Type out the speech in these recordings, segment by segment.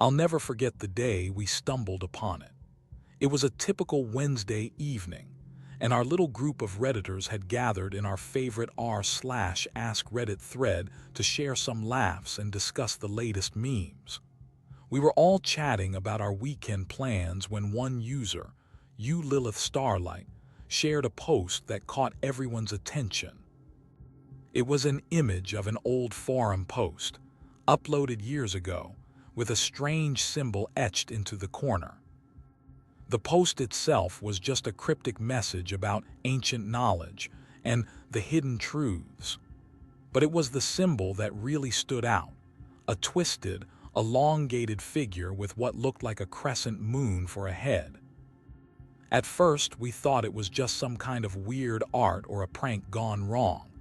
I'll never forget the day we stumbled upon it. It was a typical Wednesday evening, and our little group of Redditors had gathered in our favorite r/Ask Reddit thread to share some laughs and discuss the latest memes. We were all chatting about our weekend plans when one user, Lilith Starlight, shared a post that caught everyone's attention. It was an image of an old forum post, uploaded years ago, with a strange symbol etched into the corner. The post itself was just a cryptic message about ancient knowledge and the hidden truths. But it was the symbol that really stood out, a twisted, elongated figure with what looked like a crescent moon for a head. At first, we thought it was just some kind of weird art or a prank gone wrong.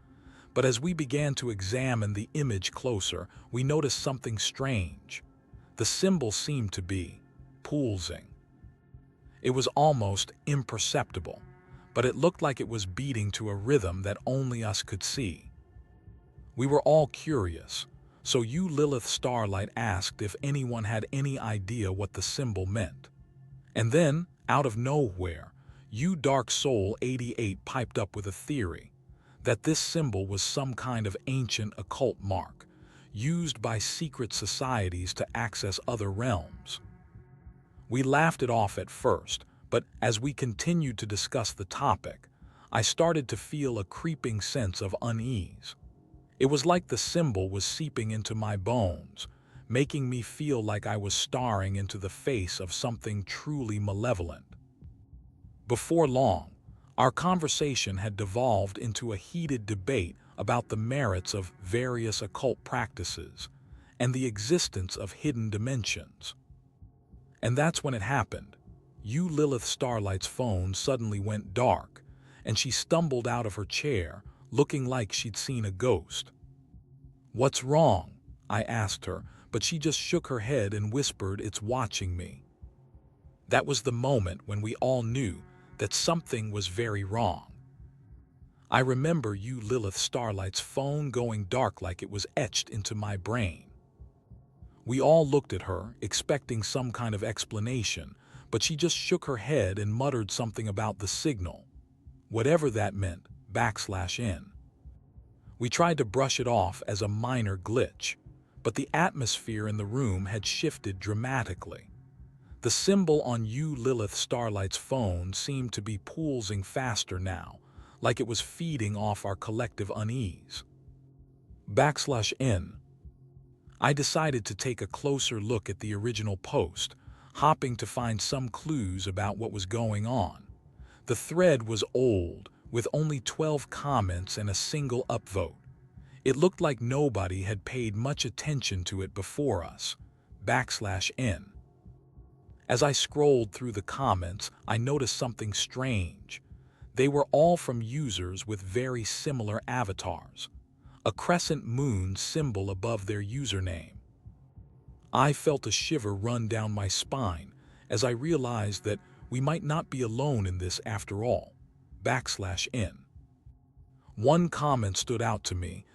But as we began to examine the image closer, we noticed something strange. The symbol seemed to be pulsing. It was almost imperceptible, but it looked like it was beating to a rhythm that only us could see. We were all curious, so Lilith Starlight asked if anyone had any idea what the symbol meant. And then, out of nowhere, Dark Soul 88 piped up with a theory that this symbol was some kind of ancient occult mark, used by secret societies to access other realms. We laughed it off at first, but as we continued to discuss the topic, I started to feel a creeping sense of unease. It was like the symbol was seeping into my bones, making me feel like I was staring into the face of something truly malevolent. Before long, our conversation had devolved into a heated debate about the merits of various occult practices and the existence of hidden dimensions. And that's when it happened. Lilith Starlight's phone suddenly went dark, and she stumbled out of her chair, looking like she'd seen a ghost. "What's wrong?" I asked her, but she just shook her head and whispered, "It's watching me." That was the moment when we all knew that something was very wrong. I remember Lilith Starlight's phone going dark like it was etched into my brain. We all looked at her, expecting some kind of explanation, but she just shook her head and muttered something about the signal, whatever that meant, \n. We tried to brush it off as a minor glitch, but the atmosphere in the room had shifted dramatically. The symbol on Lilith Starlight's phone seemed to be pulsing faster now, like it was feeding off our collective unease. \n. I decided to take a closer look at the original post, hoping to find some clues about what was going on. The thread was old, with only 12 comments and a single upvote. It looked like nobody had paid much attention to it before us. \n. As I scrolled through the comments, I noticed something strange. They were all from users with very similar avatars, a crescent moon symbol above their username. I felt a shiver run down my spine as I realized that we might not be alone in this after all. \n. One comment stood out to me,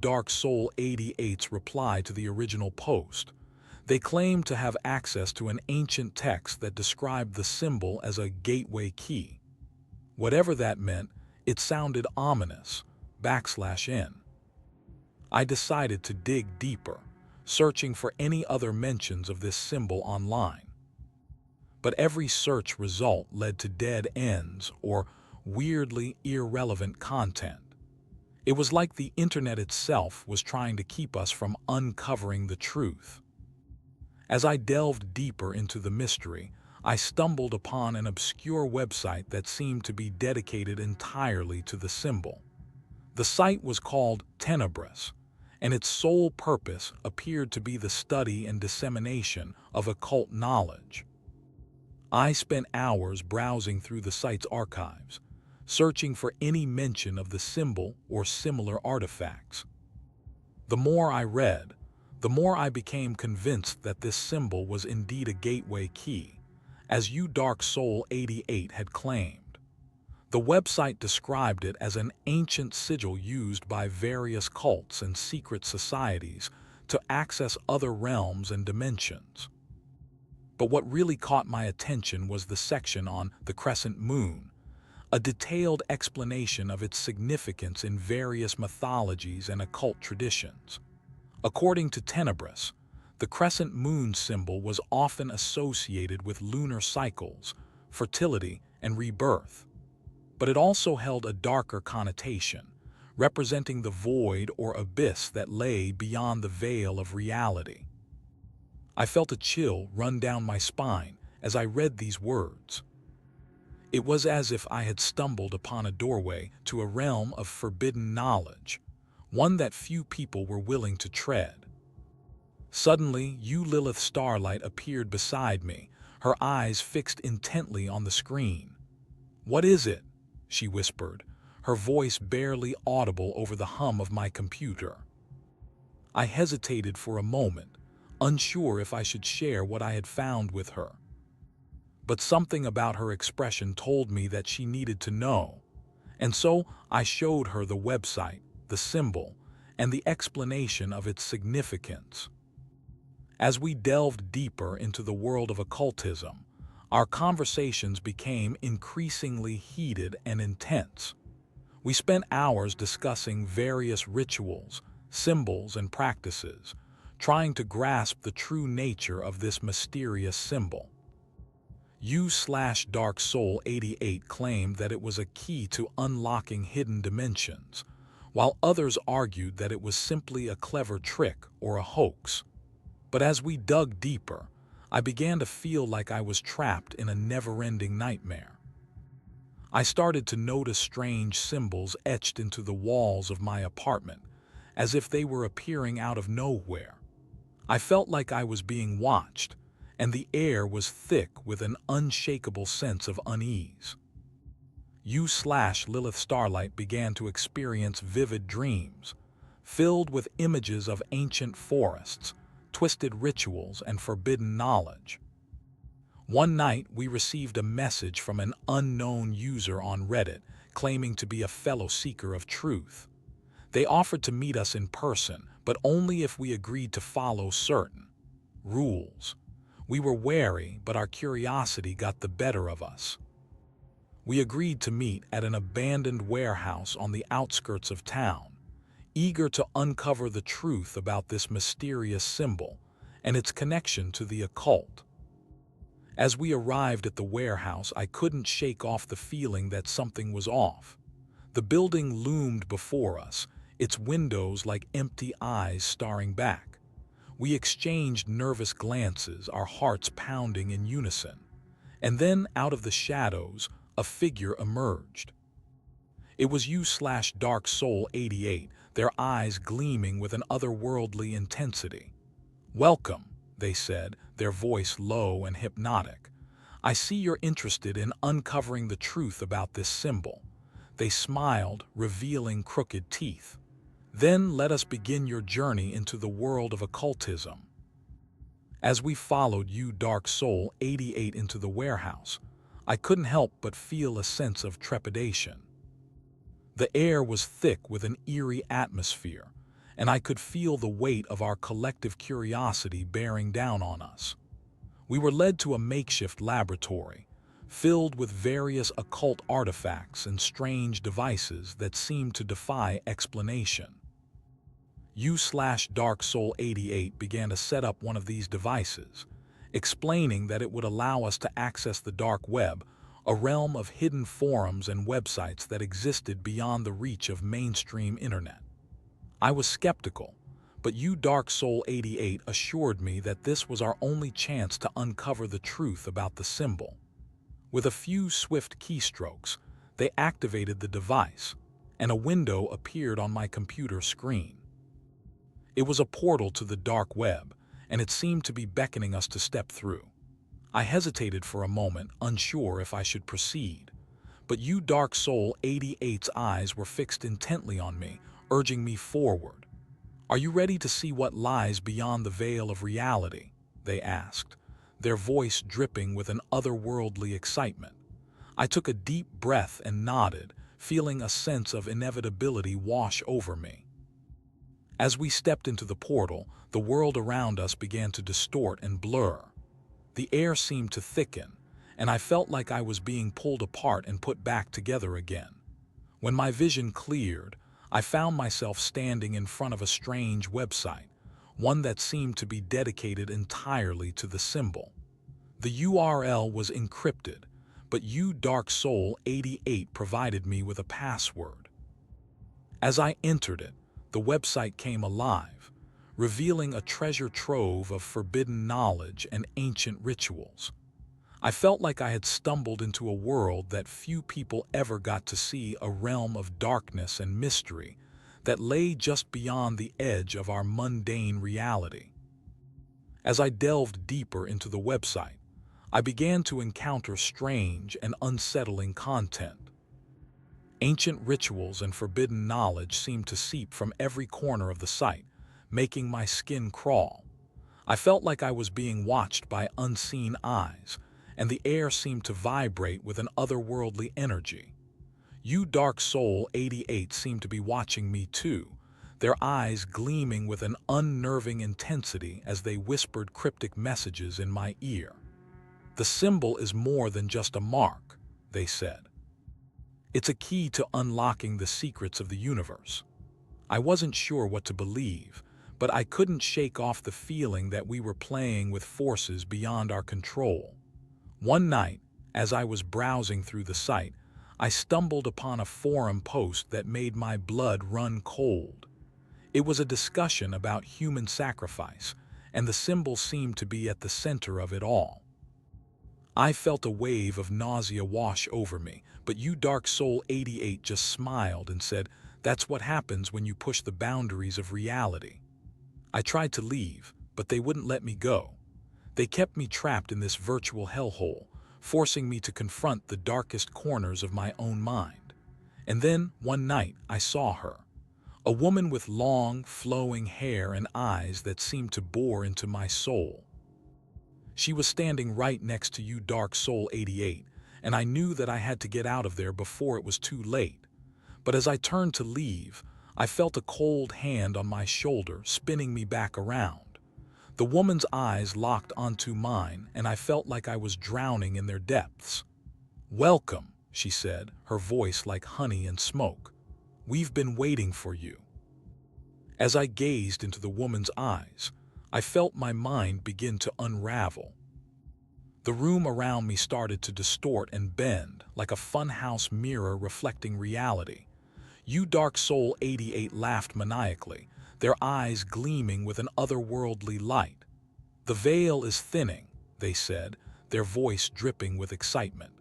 Dark Soul 88's reply to the original post. They claimed to have access to an ancient text that described the symbol as a gateway key. Whatever that meant, it sounded ominous. \n. I decided to dig deeper, searching for any other mentions of this symbol online. But every search result led to dead ends or weirdly irrelevant content. It was like the internet itself was trying to keep us from uncovering the truth. As I delved deeper into the mystery, I stumbled upon an obscure website that seemed to be dedicated entirely to the symbol. The site was called Tenebris, and its sole purpose appeared to be the study and dissemination of occult knowledge. I spent hours browsing through the site's archives, searching for any mention of the symbol or similar artifacts. The more I read, the more I became convinced that this symbol was indeed a gateway key, as Dark Soul 88 had claimed. The website described it as an ancient sigil used by various cults and secret societies to access other realms and dimensions. But what really caught my attention was the section on the crescent moon, a detailed explanation of its significance in various mythologies and occult traditions. According to Tenebris, the crescent moon symbol was often associated with lunar cycles, fertility, and rebirth. But it also held a darker connotation, representing the void or abyss that lay beyond the veil of reality. I felt a chill run down my spine as I read these words. It was as if I had stumbled upon a doorway to a realm of forbidden knowledge, one that few people were willing to tread. Suddenly, Lilith Starlight appeared beside me, her eyes fixed intently on the screen. "What is it?" she whispered, her voice barely audible over the hum of my computer. I hesitated for a moment, unsure if I should share what I had found with her. But something about her expression told me that she needed to know, and so I showed her the website, the symbol, and the explanation of its significance. As we delved deeper into the world of occultism, our conversations became increasingly heated and intense. We spent hours discussing various rituals, symbols, and practices, trying to grasp the true nature of this mysterious symbol. U/Dark Soul 88 claimed that it was a key to unlocking hidden dimensions, while others argued that it was simply a clever trick or a hoax. But as we dug deeper, I began to feel like I was trapped in a never-ending nightmare. I started to notice strange symbols etched into the walls of my apartment, as if they were appearing out of nowhere. I felt like I was being watched, and the air was thick with an unshakable sense of unease. U/Lilith Starlight began to experience vivid dreams, filled with images of ancient forests, twisted rituals, and forbidden knowledge. One night, we received a message from an unknown user on Reddit claiming to be a fellow seeker of truth. They offered to meet us in person, but only if we agreed to follow certain rules. We were wary, but our curiosity got the better of us. We agreed to meet at an abandoned warehouse on the outskirts of town, eager to uncover the truth about this mysterious symbol and its connection to the occult. As we arrived at the warehouse, I couldn't shake off the feeling that something was off. The building loomed before us, its windows like empty eyes staring back. We exchanged nervous glances, our hearts pounding in unison. And then, out of the shadows, a figure emerged. It was U/Dark Soul 88, their eyes gleaming with an otherworldly intensity. "Welcome," they said, their voice low and hypnotic. "I see you're interested in uncovering the truth about this symbol." They smiled, revealing crooked teeth. "Then let us begin your journey into the world of occultism." As we followed Dark Soul 88 into the warehouse, I couldn't help but feel a sense of trepidation. The air was thick with an eerie atmosphere, and I could feel the weight of our collective curiosity bearing down on us. We were led to a makeshift laboratory, filled with various occult artifacts and strange devices that seemed to defy explanation. U/Dark Soul 88 began to set up one of these devices, explaining that it would allow us to access the dark web, a realm of hidden forums and websites that existed beyond the reach of mainstream internet. I was skeptical, but Dark Soul 88 assured me that this was our only chance to uncover the truth about the symbol. With a few swift keystrokes, they activated the device, and a window appeared on my computer screen. It was a portal to the dark web, and it seemed to be beckoning us to step through. I hesitated for a moment, unsure if I should proceed, but Dark Soul 88's eyes were fixed intently on me, urging me forward. "Are you ready to see what lies beyond the veil of reality?" they asked, their voice dripping with an otherworldly excitement. I took a deep breath and nodded, feeling a sense of inevitability wash over me. As we stepped into the portal, the world around us began to distort and blur. The air seemed to thicken, and I felt like I was being pulled apart and put back together again. When my vision cleared, I found myself standing in front of a strange website, one that seemed to be dedicated entirely to the symbol. The URL was encrypted, but uDarkSoul88 provided me with a password. As I entered it, the website came alive, revealing a treasure trove of forbidden knowledge and ancient rituals. I felt like I had stumbled into a world that few people ever got to see, a realm of darkness and mystery that lay just beyond the edge of our mundane reality. As I delved deeper into the website, I began to encounter strange and unsettling content. Ancient rituals and forbidden knowledge seemed to seep from every corner of the site, making my skin crawl. I felt like I was being watched by unseen eyes, and the air seemed to vibrate with an otherworldly energy. uDarkSoul88 seemed to be watching me too, their eyes gleaming with an unnerving intensity as they whispered cryptic messages in my ear. "The symbol is more than just a mark," they said. "It's a key to unlocking the secrets of the universe." I wasn't sure what to believe, but I couldn't shake off the feeling that we were playing with forces beyond our control. One night, as I was browsing through the site, I stumbled upon a forum post that made my blood run cold. It was a discussion about human sacrifice, and the symbol seemed to be at the center of it all. I felt a wave of nausea wash over me, but uDarkSoul88 just smiled and said, "That's what happens when you push the boundaries of reality." I tried to leave, but they wouldn't let me go. They kept me trapped in this virtual hellhole, forcing me to confront the darkest corners of my own mind. And then, one night, I saw her. A woman with long, flowing hair and eyes that seemed to bore into my soul. She was standing right next to uDarkSoul88, and I knew that I had to get out of there before it was too late. But as I turned to leave, I felt a cold hand on my shoulder spinning me back around. The woman's eyes locked onto mine, and I felt like I was drowning in their depths. "Welcome," she said, her voice like honey and smoke. "We've been waiting for you." As I gazed into the woman's eyes, I felt my mind begin to unravel. The room around me started to distort and bend, like a funhouse mirror reflecting reality. uDarkSoul88 laughed maniacally, their eyes gleaming with an otherworldly light. "The veil is thinning," they said, their voice dripping with excitement.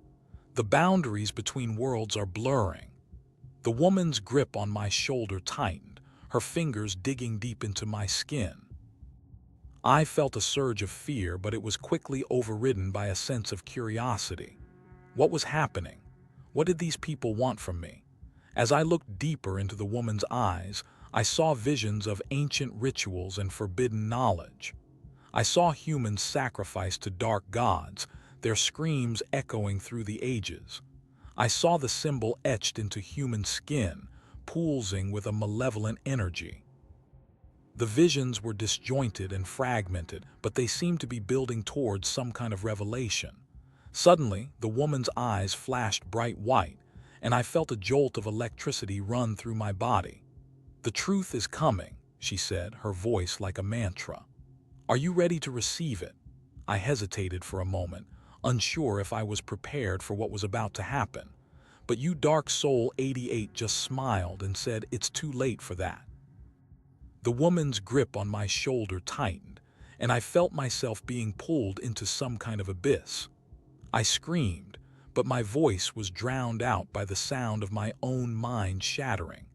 "The boundaries between worlds are blurring." The woman's grip on my shoulder tightened, her fingers digging deep into my skin. I felt a surge of fear, but it was quickly overridden by a sense of curiosity. What was happening? What did these people want from me? As I looked deeper into the woman's eyes, I saw visions of ancient rituals and forbidden knowledge. I saw humans sacrificed to dark gods, their screams echoing through the ages. I saw the symbol etched into human skin, pulsing with a malevolent energy. The visions were disjointed and fragmented, but they seemed to be building towards some kind of revelation. Suddenly, the woman's eyes flashed bright white, and I felt a jolt of electricity run through my body. "The truth is coming," she said, her voice like a mantra. "Are you ready to receive it?" I hesitated for a moment, unsure if I was prepared for what was about to happen. But uDarkSoul88 just smiled and said, "It's too late for that." The woman's grip on my shoulder tightened, and I felt myself being pulled into some kind of abyss. I screamed, but my voice was drowned out by the sound of my own mind shattering.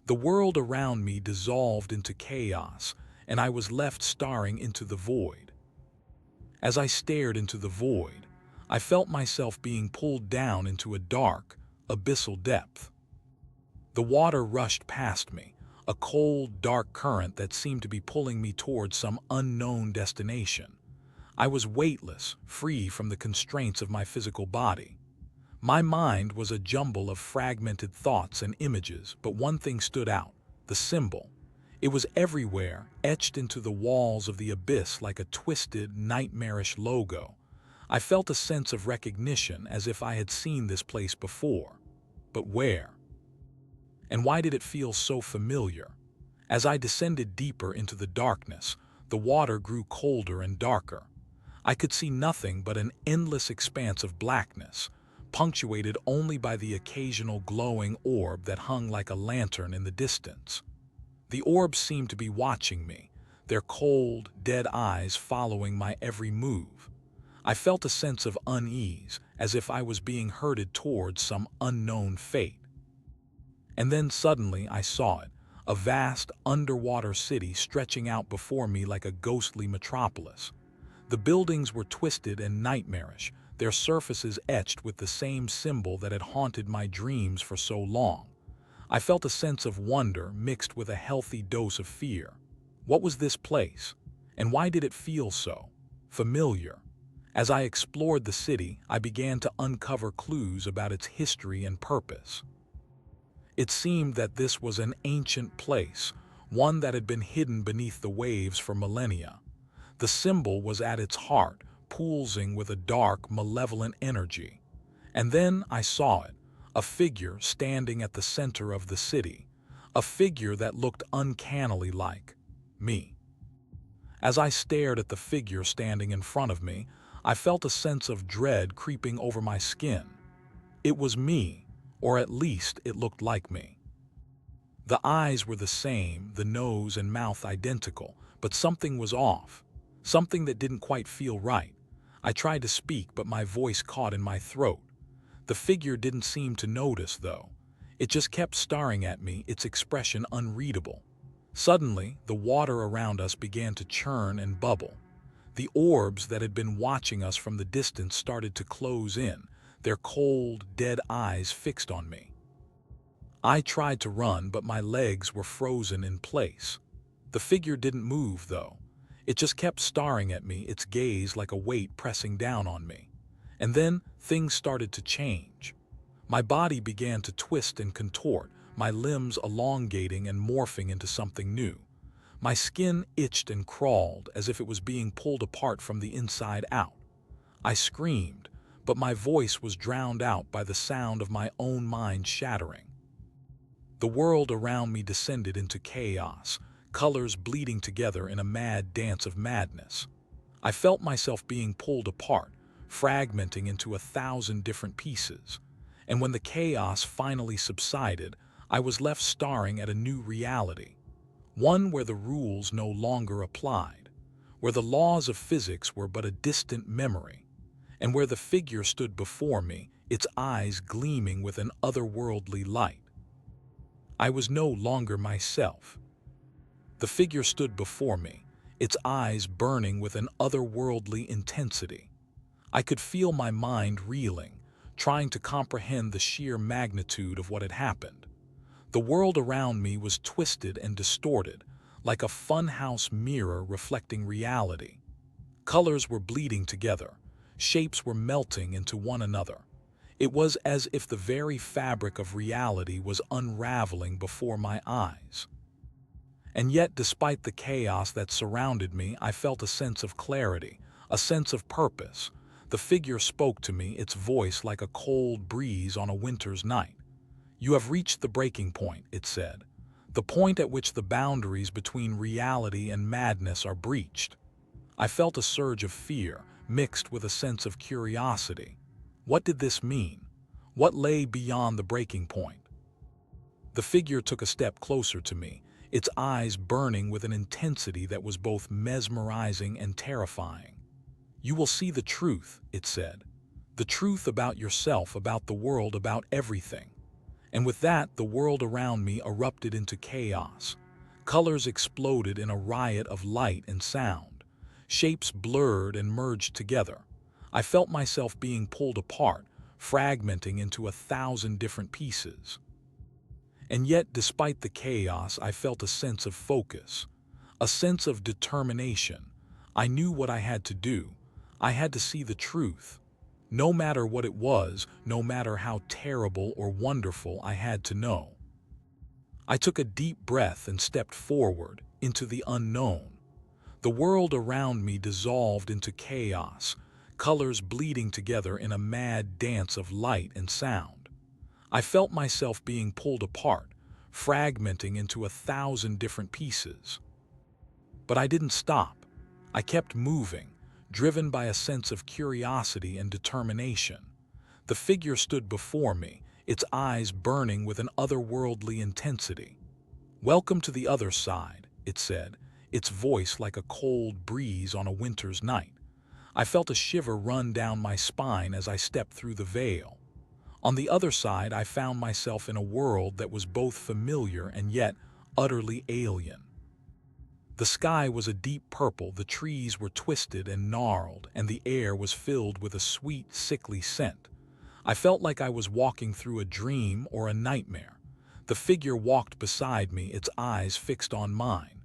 The world around me dissolved into chaos, and I was left staring into the void. As I stared into the void, I felt myself being pulled down into a dark, abyssal depth. The water rushed past me, a cold, dark current that seemed to be pulling me towards some unknown destination. I was weightless, free from the constraints of my physical body. My mind was a jumble of fragmented thoughts and images, but one thing stood out: the symbol. It was everywhere, etched into the walls of the abyss like a twisted, nightmarish logo. I felt a sense of recognition as if I had seen this place before. But where? And why did it feel so familiar? As I descended deeper into the darkness, the water grew colder and darker. I could see nothing but an endless expanse of blackness, punctuated only by the occasional glowing orb that hung like a lantern in the distance. The orbs seemed to be watching me, their cold, dead eyes following my every move. I felt a sense of unease, as if I was being herded towards some unknown fate. And then suddenly I saw it, a vast underwater city stretching out before me like a ghostly metropolis. The buildings were twisted and nightmarish, their surfaces etched with the same symbol that had haunted my dreams for so long. I felt a sense of wonder mixed with a healthy dose of fear. What was this place? And why did it feel so familiar? As I explored the city, I began to uncover clues about its history and purpose. It seemed that this was an ancient place, one that had been hidden beneath the waves for millennia. The symbol was at its heart, pulsing with a dark, malevolent energy. And then I saw it, a figure standing at the center of the city, a figure that looked uncannily like me. As I stared at the figure standing in front of me, I felt a sense of dread creeping over my skin. It was me, or at least it looked like me. The eyes were the same, the nose and mouth identical, but something was off, something that didn't quite feel right. I tried to speak, but my voice caught in my throat. The figure didn't seem to notice, though. It just kept staring at me, its expression unreadable. Suddenly, the water around us began to churn and bubble. The orbs that had been watching us from the distance started to close in, their cold, dead eyes fixed on me. I tried to run, but my legs were frozen in place. The figure didn't move, though. It just kept staring at me, its gaze like a weight pressing down on me. And then things started to change. My body began to twist and contort, my limbs elongating and morphing into something new. My skin itched and crawled as if it was being pulled apart from the inside out. I screamed, but my voice was drowned out by the sound of my own mind shattering. The world around me descended into chaos, colors bleeding together in a mad dance of madness. I felt myself being pulled apart, fragmenting into 1,000 different pieces. And when the chaos finally subsided, I was left staring at a new reality. One where the rules no longer applied, where the laws of physics were but a distant memory, and where the figure stood before me, its eyes gleaming with an otherworldly light. I was no longer myself. The figure stood before me, its eyes burning with an otherworldly intensity. I could feel my mind reeling, trying to comprehend the sheer magnitude of what had happened. The world around me was twisted and distorted, like a funhouse mirror reflecting reality. Colors were bleeding together, shapes were melting into one another. It was as if the very fabric of reality was unraveling before my eyes. And yet, despite the chaos that surrounded me, I felt a sense of clarity, a sense of purpose. The figure spoke to me, its voice like a cold breeze on a winter's night. "You have reached the breaking point," it said, "the point at which the boundaries between reality and madness are breached." I felt a surge of fear, mixed with a sense of curiosity. What did this mean? What lay beyond the breaking point? The figure took a step closer to me, its eyes burning with an intensity that was both mesmerizing and terrifying. "You will see the truth," it said. "The truth about yourself, about the world, about everything." And with that, the world around me erupted into chaos. Colors exploded in a riot of light and sound. Shapes blurred and merged together. I felt myself being pulled apart, fragmenting into 1,000 different pieces. And yet, despite the chaos, I felt a sense of focus, a sense of determination. I knew what I had to do. I had to see the truth. No matter what it was, no matter how terrible or wonderful, I had to know. I took a deep breath and stepped forward into the unknown. The world around me dissolved into chaos, colors bleeding together in a mad dance of light and sound. I felt myself being pulled apart, fragmenting into 1,000 different pieces. But I didn't stop. I kept moving, driven by a sense of curiosity and determination. The figure stood before me, its eyes burning with an otherworldly intensity. "Welcome to the other side," it said, its voice like a cold breeze on a winter's night. I felt a shiver run down my spine as I stepped through the veil. On the other side, I found myself in a world that was both familiar and yet utterly alien. The sky was a deep purple, the trees were twisted and gnarled, and the air was filled with a sweet, sickly scent. I felt like I was walking through a dream or a nightmare. The figure walked beside me, its eyes fixed on mine.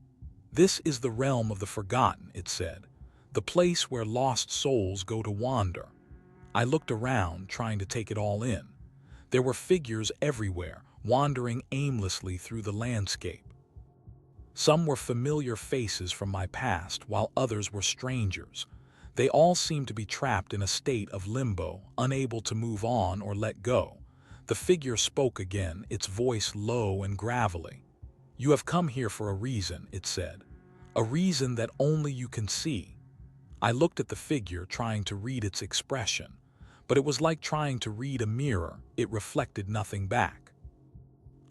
"This is the realm of the forgotten," it said, "the place where lost souls go to wander." I looked around, trying to take it all in. There were figures everywhere, wandering aimlessly through the landscape. Some were familiar faces from my past, while others were strangers. They all seemed to be trapped in a state of limbo, unable to move on or let go. The figure spoke again, its voice low and gravelly. "You have come here for a reason," it said. "A reason that only you can see." I looked at the figure, trying to read its expression, but it was like trying to read a mirror. It reflected nothing back.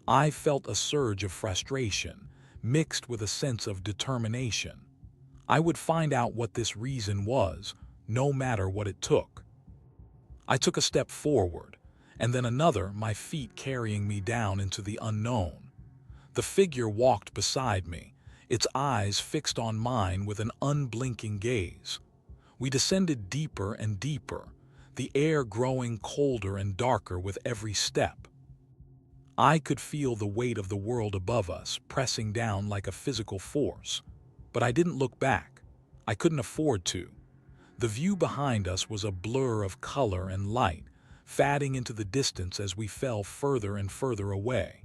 I felt a surge of frustration, mixed with a sense of determination. I would find out what this reason was, no matter what it took. I took a step forward, and then another, my feet carrying me down into the unknown. The figure walked beside me, its eyes fixed on mine with an unblinking gaze. We descended deeper and deeper, the air growing colder and darker with every step. I could feel the weight of the world above us, pressing down like a physical force. But I didn't look back. I couldn't afford to. The view behind us was a blur of color and light, fading into the distance as we fell further and further away.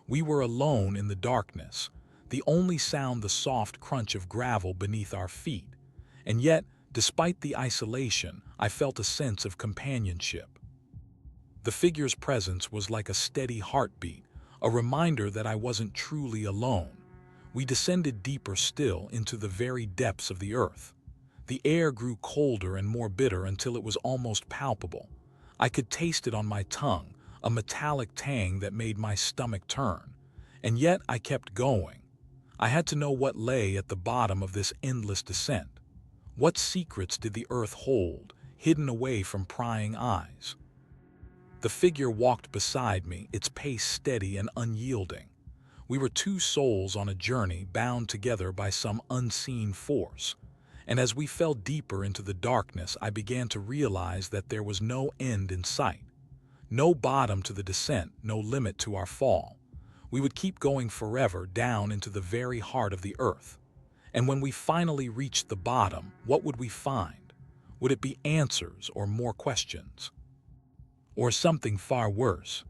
We were alone in the darkness, the only sound the soft crunch of gravel beneath our feet. And yet, despite the isolation, I felt a sense of companionship. The figure's presence was like a steady heartbeat, a reminder that I wasn't truly alone. We descended deeper still into the very depths of the earth. The air grew colder and more bitter until it was almost palpable. I could taste it on my tongue, a metallic tang that made my stomach turn. And yet I kept going. I had to know what lay at the bottom of this endless descent. What secrets did the earth hold, hidden away from prying eyes? The figure walked beside me, its pace steady and unyielding. We were two souls on a journey bound together by some unseen force. And as we fell deeper into the darkness, I began to realize that there was no end in sight. No bottom to the descent, no limit to our fall. We would keep going forever down into the very heart of the earth. And when we finally reached the bottom, what would we find? Would it be answers or more questions? Or something far worse?